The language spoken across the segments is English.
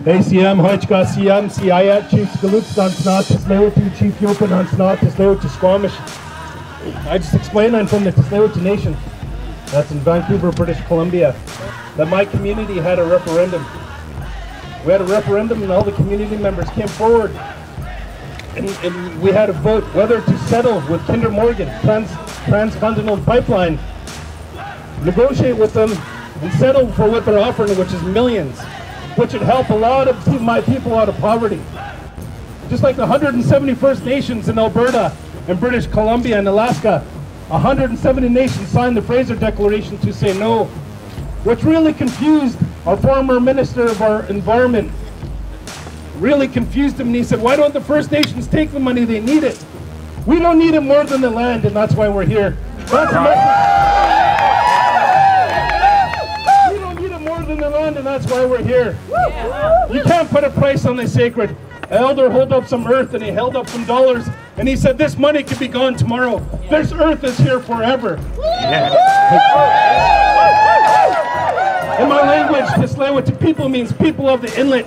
ACM, Hojka, CM, CIA, Chief Skaloops, on Snot, Tislewicz, Chief Yopin, on Snot, Tislewicz, Squamish. I just explained I'm from the Tislewicz Nation. That's in Vancouver, British Columbia. That my community had a referendum. We had a referendum and all the community members came forward. And we had a vote whether to settle with Kinder Morgan, Transcontinental Pipeline, negotiate with them and settle for what they're offering, which is millions, which would help a lot of my people out of poverty. Just like the 170 First Nations in Alberta and British Columbia and Alaska, 170 nations signed the Fraser Declaration to say no. Which really confused our former Minister of our Environment. Really confused him, and he said, why don't the First Nations take the money? They need it. We don't need it more than the land, and that's why we're here. That's the message. We don't need it more than the land, and that's why we're here. You can't put a price on the sacred. An elder held up some earth, and he held up some dollars, and he said, this money could be gone tomorrow. This earth is here forever. In my language, Tislewicz people means people of the inlet.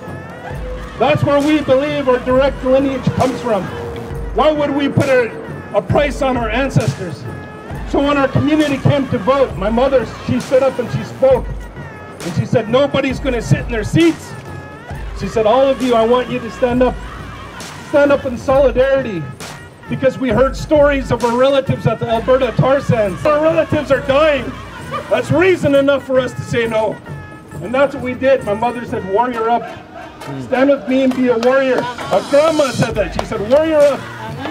That's where we believe our direct lineage comes from. Why would we put a price on our ancestors? So when our community came to vote, my mother, she stood up and she spoke. And she said, nobody's going to sit in their seats. She said, all of you, I want you to stand up in solidarity. Because we heard stories of our relatives at the Alberta tar sands. Our relatives are dying. That's reason enough for us to say no. And that's what we did. My mother said, warrior up. Stand with me and be a warrior. My grandma said that. She said, warrior up.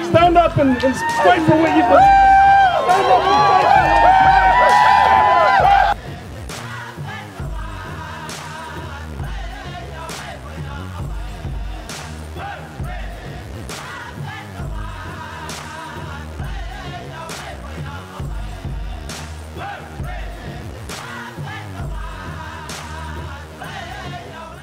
Stand up and fight for what you believe in. Stand up and fight for what you believe in.